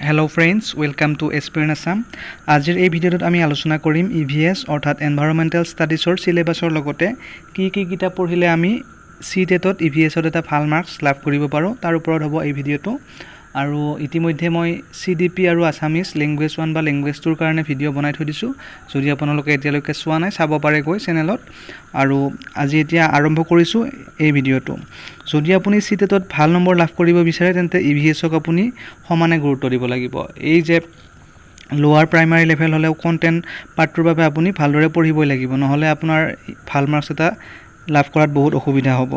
Hello friends, welcome to Experience Assam. আজিৰ এই ভিডিঅ'টোত আমি আলোচনা কৰিম EVS অৰ্থাৎ এনভাইৰনমেন্টাল ষ্টাডিজৰ সিলেবাছৰ লগতে কি কিতাপ পঢ়িলে আমি CTETত EVSত এটা ভাল মাৰ্কস লাভ কৰিব পাৰো তাৰ ওপৰত হ'ব এই ভিডিঅ'টো আৰু ইতিমধ্যে মই CDP আৰু আসামিজ ল্যাঙ্গুৱেজ 1 বা ল্যাঙ্গুৱেজ 2ৰ কাৰণে ভিডিঅ' বনাই থৈ দিছো যদি আপোনালোকে এতিয়ালৈকে চোৱা নাই চাব পাৰে গৈ চেনেলত আৰু আজি এতিয়া আৰম্ভ কৰিছো এই ভিডিঅ'টো যদি আপুনি CTETত ভাল নম্বৰ লাভ কৰিব বিচাৰে তেন্তে EVSক আপুনি সমানে গুৰুত্ব দিব লাগিব এই যে লোৱাৰ প্ৰাইমাৰী লেভেল হলেও কন্টেন্ট পাৰ্টৰ বাবে আপুনি ভালদৰে পঢ়িবই লাগিব নহলে আপোনাৰ ভাল মাৰ্কস এটা লাভ কৰাত বহুত অসুবিধা হ'ব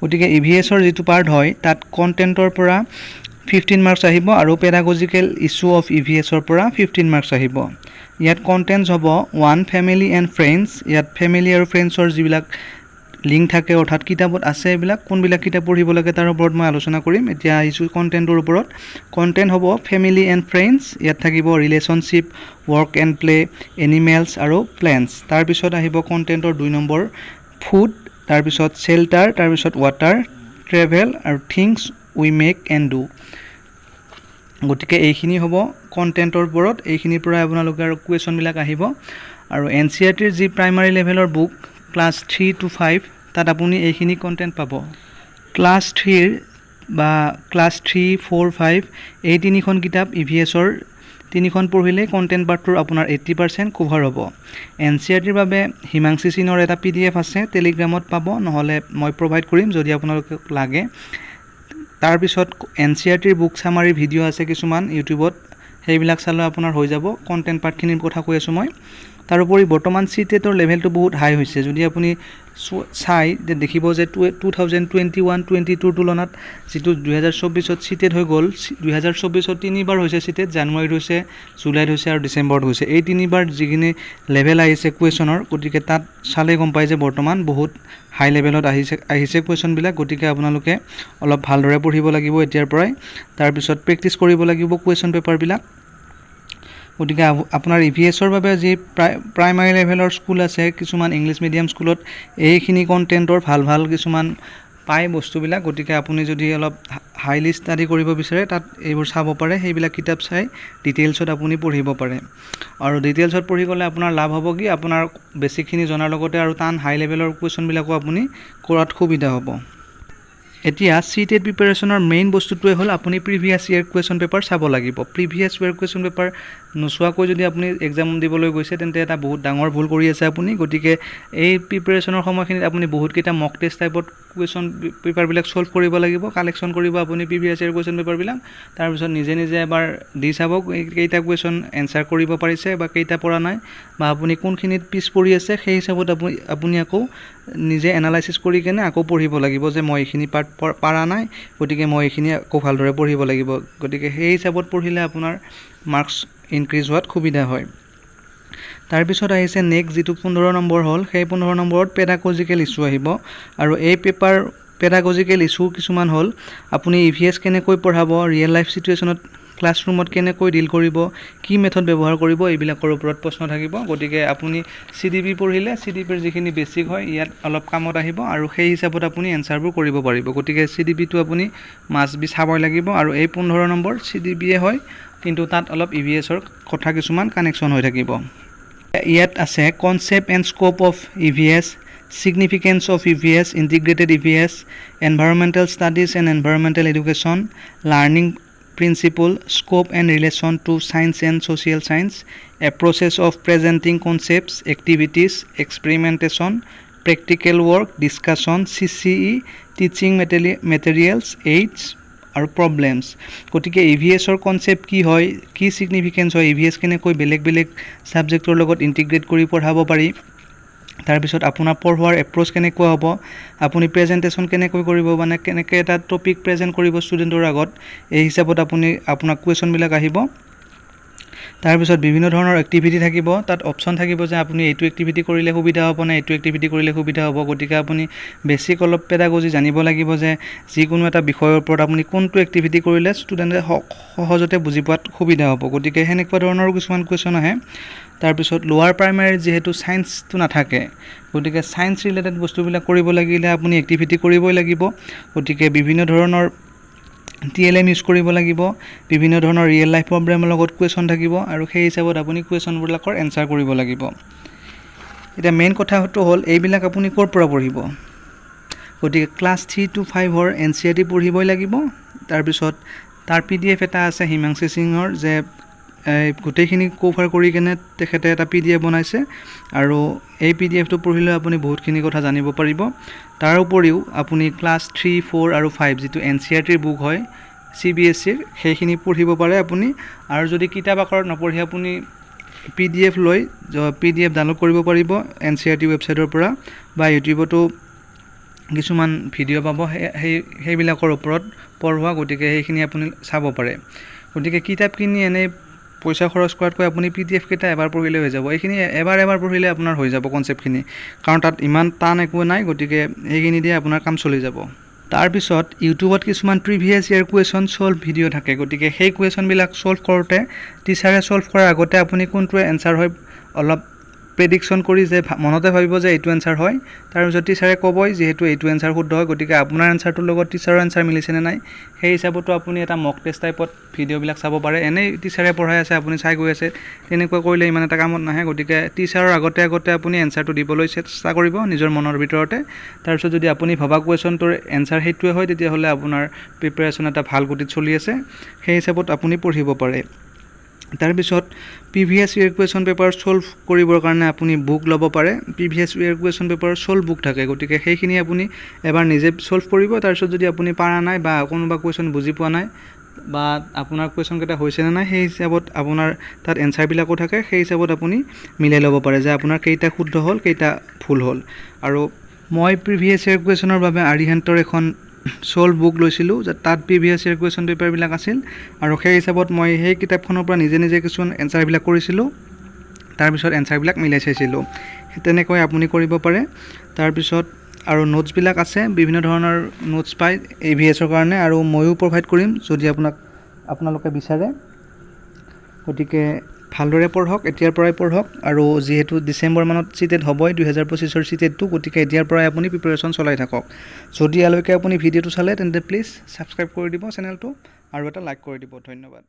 গতিকে EVSৰ যেটো পাৰ্ট হয় তাত কন্টেন্টৰ পৰা 15 মাৰ্কস আহিব আৰু পেডাগজিক্যাল ইস্যু অফ EVSৰ পৰা 15 মাৰ্কস আহিব ইয়াত কন্টেন্টস হ'ব 1 ফ্যামিলি এন্ড ফ্ৰেন্ডস ইয়াত ফ্যামিলি আৰু ফ্ৰেন্ডসৰ যিবিলাক লিংক থাকে অৰ্থাৎ কিতাপত আছে এবিলাক কোনবিলাক কিতাপ পঢ়িব লাগে তাৰ ওপৰত মই আলোচনা কৰিম এতিয়া আহিছো কন্টেন্টৰ ওপৰত কন্টেন্ট হ'ব ফ্যামিলি এন্ড ফ্ৰেন্ডস ইয়াত থাকিব ৰিলেশনশিপ ওয়াৰ্ক এন্ড প্লে এনিমেলস আৰু প্ল্যান্টস তাৰ পিছত আহিব কন্টেন্টৰ 2 নম্বৰ ফুড তাৰ পিছত শেল্টাৰ তাৰ পিছত ওয়াটাৰ ট্ৰেভেল আৰু things we make and do গতিকে এইখিনি হ'ব কন্টেন্টৰ ওপৰত এইখিনিৰ পৰা আপোনালোকৰ আৰু কোৱেশ্চন বিলাক আহিব আৰু এনসিআৰটিৰ যি প্ৰাইমাৰী লেভেলৰ বুক ক্লাস 3 to 5 তাত আপুনি এইখিনি কন্টেন্ট পাব ক্লাস 3 বা ক্লাস 3 4 5 এই তিনিখন কিতাপ EVSৰ তিনিখন পঢ়িলে কন্টেন্ট পাৰ্টৰ আপোনাৰ 80% কভাৰ হ'ব এনসিআৰটিৰ বাবে হিমাংশী সিনৰ এটা PDF আছে টেলিগ্ৰামত পাব নহলে মই প্ৰভাইড কৰিম যদি আপোনালোকে লাগে তাৰ পিছত এনসিআৰটিৰ বুক সামাৰি ভিডিও আছে কিছুমান ইউটিউবত সেইবিলাক চালে আপোনাৰ হৈ যাব কন্টেন্ট পাৰ্টখিনিৰ কথা কৈ আছো মই তাৰ উপৰি বৰ্তমান CTETৰ লেভেলটো বহুত হাই হৈছে যদি আপুনি চাই দেখিব যে 2021-22 তুলনাত যেটো 2024ত CTET হৈ গল 2024ত তিনিবাৰ হৈছে CTET জানুৱাৰীত হৈছে জুলাইত হৈছে আৰু ডিসেম্বৰত হৈছে এই তিনিবাৰ যিখিনি লেভেল আহিছে কোৱেশ্চনৰ গতিকে তাত চালে গম পাই যে বৰ্তমান বহুত হাই লেভেলত আহিছে কোৱেশ্চন বিলাক গতিকে আপোনালোকে অলপ ভালদৰে পঢ়িব লাগিব এতিয়াৰ পৰাই তাৰ পিছত প্ৰেক্টিস কৰিব লাগিব কোৱেশ্চন পেপাৰ বিলাক গতিকে আপোনাৰ EVSৰ বাবে যি প্ৰাইমাৰী লেভেলৰ স্কুল আছে কিছুমান ইংলিশ মিডিয়াম স্কুলত এইখিনি কন্টেন্টৰ ভাল কিছুমান পাই বস্তুবিলাক গতিকে আপুনি যদি অলপ হাইলি ষ্টাডি কৰিব বিচাৰে তাত এইবোৰ চাব পাৰে সেইবিলাক কিতাপ চাই ডিটেইলছত আপুনি পঢ়িব পাৰে আৰু ডিটেইলছত পঢ়ি গলে আপোনাৰ লাভ হ'ব কি আপোনাৰ বেছিকখিনি জনাৰ লগতে আৰু টান হাই লেভেলৰ কোৱেশ্চন বিলাকো আপুনি কৰাত সুবিধা হ'ব এতিয়া CTET প্ৰিপাৰেচনৰ মেইন বস্তুটোৱে হ'ল আপুনি প্ৰিভিয়াস ইয়াৰ কোৱেশ্চন পেপাৰ চাব লাগিব প্ৰিভিয়াস ইয়াৰ কোৱেশ্চন পেপাৰ নোচোৱাকৈ যদি আপুনি এক্সাম দিবলৈ গৈছে তেন্তে এটা বহুত ডাঙৰ ভুল কৰি আছে আপুনি গতিকে এই প্ৰিপাৰেচনৰ সময়খিনিত আপুনি বহুত কেইটা মক টেষ্ট টাইপত কোৱেশ্চন পেপাৰ বিলাক সলভ কৰিব লাগিব কালেকচন কৰিব আপুনি প্ৰিভিয়াস ইয়াৰ কোৱেশ্চন পেপাৰ বিলাক তাৰ পিছত নিজে এবাৰ দি চাব কেইটা কোৱেশ্চন এনসাৰ কৰিব পাৰিছে বা কেইটা পৰা নাই বা আপুনি কোনখিনিত পিছ পৰি আছে সেই হিচাপত আপুনি আকৌ নিজে এনালাইসিস কৰি কেনে আকৌ পঢ়িব লাগিব যে মই এইখিনি পাৰ্ট পাৰা নাই গতিকে মই এইখিনি আকৌ ভালদৰে পঢ়িব লাগিব গতিকে সেই হিচাপত পঢ়িলে আপোনাৰ মাৰ্কস ইনক্ৰিজ হোৱাত সুবিধা হয় তাৰ পিছত আহিছে নেক্সট যেটো 15 নম্বৰ হল সেই 15 নম্বৰত পেডাগজিক্যাল ইস্যু আহিব আৰু এই পেপাৰ পেডাগজিক্যাল ইস্যু কিছুমান হল আপুনি EVS কেনেকৈ পঢ়াব ৰিয়েল লাইফ সিচুৱেচনত ক্লাছৰুমত কেনেকৈ ডিল কৰিব কি মেথড ব্যৱহাৰ কৰিব এইবিলাকৰ ওপৰত প্ৰশ্ন থাকিব গতিকে আপুনি CDP পঢ়িলে CDPৰ যিখিনি বেসিক হয় ইয়াত অলপ কামত আহিব আৰু সেই হিচাপত আপুনি এনসাৰবোৰ কৰিব পাৰিব গতিকে CDP টো আপুনি মাস্ট বি চাবই লাগিব আৰু এই 15 নম্বৰ CDP হয় কিন্তু তাত অলপ EVSৰ কথা কিছুমান কানেকচন হৈ থাকিব ইয়াত আছে concept and scope of EVS significance of EVS integrated EVS environmental studies and environmental education learning principle scope and relation to science and social science a process of presenting concepts activities experimentation practical work discussion CCE teaching materials aids আৰু প্ৰবলেমস গতিকে EVSৰ concept কি হয় কি significance হয় EVS কেনেকৈ বেলেগ সাবজেক্টৰ লগত ইন্টিগ্ৰেট কৰি পঢ়াব পাৰি তাৰ পিছত আপোনাৰ পঢ়োৱাৰ এপ্ৰোচ কেনেকৈ হ'ব আপুনি প্ৰেজেন্টেশন কেনেকৈ কৰিব মানে কেনেকৈ এটা টপিক প্ৰেজেন্ট কৰিব ষ্টুডেন্টৰ আগত এই হিচাপত আপুনি আপোনাৰ কোৱেশ্চন বিলাক আহিব তাৰ পিছত বিভিন্ন ধৰণৰ এক্টিভিটি থাকিব তাত অপচন থাকিব যে আপুনি এইটো এক্টিভিটি কৰিলে সুবিধা হ'ব না এইটো এক্টিভিটি কৰিলে সুবিধা হ'ব গতিকে আপুনি বেসিক অলপ পেডাগজি জানিব লাগিব যে যিকোনো এটা বিষয়ৰ ওপৰত আপুনি কোনটো এক্টিভিটি কৰিলে ষ্টুডেন্টে সহজতে বুজি পোৱাত সুবিধা হ'ব গতিকে হেনেকুৱা ধৰণৰ কিছুমান কোৱেশ্চন আহে তাৰ পিছত লোৱাৰ প্ৰাইমাৰী যেহেতু সায়েন্স তো নাথাকে গতিকে সায়েন্স ৰিলেটেড বস্তুবিলাক কৰিব লাগিলে আপুনি এক্টিভিটি কৰিবই লাগিব গতিকে বিভিন্ন ধৰণৰ TLM ইউজ কৰিব লাগিব বিভিন্ন ধৰণৰ ৰিয়েল লাইফ প্ৰব্লেমৰ লগত কুৱেশ্যন থাকিব আৰু সেই হিচাপত আপুনি কুৱেশ্যনবিলাকৰ এনসাৰ কৰিব লাগিব এটা মেইন কথাটো হ'ল এইবিলাক আপুনি ক'ৰ পৰা পঢ়িব গতিকে ক্লাছ 3 to 5 ৰ NCERT পঢ়িবই লাগিব তাৰ পিছত তাৰ PDF এটা আছে হিমাংশু সিংৰ যে গোটেইখিনি কভাৰ কৰি কেনে তেখেতে এটা PDF বনাইছে আৰু এই PDF টো পঢ়িলে আপুনি বহুতখিনি কথা জানিব পাৰিব তাৰ উপৰিও আপুনি ক্লাছ 3 4 আৰু 5 যেটো NCERT ৰ বুক হয় CBSE ৰ সেইখিনি পঢ়িব পাৰে আপুনি আৰু যদি কিতাপ আকাৰত নপঢ়ি আপুনি PDF লৈ PDF ডাউনলোড কৰিব পাৰিব NCERT ৱেবছাইটৰ পৰা বা ইউটিউবতো কিছুমান ভিডিঅ' পাব সেইবিলাকৰ ওপৰত পঢ়োৱা গতিকে সেইখিনি আপুনি চাব পাৰে গতিকে কিতাপ কিনি এনে পইচা খৰচ কৰাতকৈ আপুনি PDF কেইটা এবাৰ পঢ়িলে হৈ যাব এইখিনি এবাৰ পঢ়িলে আপোনাৰ হৈ যাব কনসেপ্টখিনি কাৰণ তাত ইমান টান একো নাই গতিকে এইখিনি দিয়ে আপোনাৰ কাম চলি যাব তাৰ পিছত ইউটিউবত কিছুমান প্ৰিভিয়াস ইয়াৰ কুৱেশ্যন সলভ ভিডিঅ' থাকে গতিকে সেই কুৱেশ্যনবিলাক সলভ কৰোতে টিচাৰে সলভ কৰাৰ আগতে আপুনি কোনটো এনসাৰ হয় অলপ প্ৰেডিকচন কৰি যে মনতে ভাবিব যে এইটো এনসাৰ হয় তাৰ পিছত টিচাৰে ক'বই যেহেতু এইটো এনসাৰ শুদ্ধ হয় গতিকে আপোনাৰ এনসাৰটোৰ লগত টিচাৰৰ এনসাৰ মিলিছে নে নাই সেই হিচাপতো আপুনি এটা মক টেষ্ট টাইপত ভিডিঅ'বিলাক চাব পাৰে এনে টিচাৰে পঢ়াই আছে আপুনি চাই গৈ আছে তেনেকুৱা কৰিলে ইমান এটা কামত নাহে গতিকে টিচাৰৰ আগতে আপুনি এনসাৰটো দিবলৈ চেষ্টা কৰিব নিজৰ মনৰ ভিতৰতে তাৰ পিছত যদি আপুনি ভাবা কুৱেশ্যনটোৰ এনসাৰ হেতুৱে হয় তেতিয়া হলে আপোনাৰ প্ৰিপাৰেচন এটা ভাল গতিত চলি আছে সেই হিচাপত আপুনি পঢ়িব পাৰে তাৰ পিছত previous year question paper solve কৰিবৰ কাৰণে আপুনি বুক ল'ব পাৰে previous year question paper solve book থাকে গতিকে সেইখিনি আপুনি এবাৰ নিজে সলভ কৰিব তাৰ পিছত যদি আপুনি পাৰা নাই বা কোনোবা কুৱেশ্যন বুজি পোৱা নাই বা আপোনাৰ কুৱেশ্যন কেটা হৈছে নে নাই সেই হিচাপত আপোনাৰ তাত এনসাৰ বিলাকো থাকে সেই হিচাপত আপুনি মিলাই ল'ব পাৰে যে আপোনাৰ কেইটা শুদ্ধ হ'ল কেইটা ভুল হ'ল আৰু মই প্ৰিভিয়াস ইয়াৰ কুৱেশ্যনৰ বাবে আৰিহান্তৰ এখন সলভ বুক লৈছিলোঁ যে তাত প্ৰিভিয়াস ইয়াৰ কুৱেশ্যন পেপাৰবিলাক আছিল আৰু সেই হিচাপত মই সেই কিতাপখনৰ পৰা নিজে কিছুমান এনসাৰবিলাক কৰিছিলোঁ তাৰ পিছত এনসাৰবিলাক মিলাই চাইছিলোঁ তেনেকৈ আপুনি কৰিব পাৰে তাৰ পিছত আৰু নোটছবিলাক আছে বিভিন্ন ধৰণৰ নোটছ পায় EVS-ৰ কাৰণে আৰু ময়ো প্ৰভাইড কৰিম যদি আপোনালোকে বিচাৰে গতিকে ভালদৰে পঢ়ক এতিয়াৰ পৰাই পঢ়ক আৰু যেহেতু ডিসেম্বৰ মানত সিটেট হ'বই 2025 ৰ সিটেটটো গতিকে এতিয়াৰ পৰাই আপুনি প্ৰিপাৰেচন চলাই থাকক যদি আলৈকে আপুনি ভিডিঅ'টো চালে তেন্তে প্লিজ সাবস্ক্ৰাইব কৰি দিব চেনেলটো আৰু এটা লাইক কৰি দিব ধন্যবাদ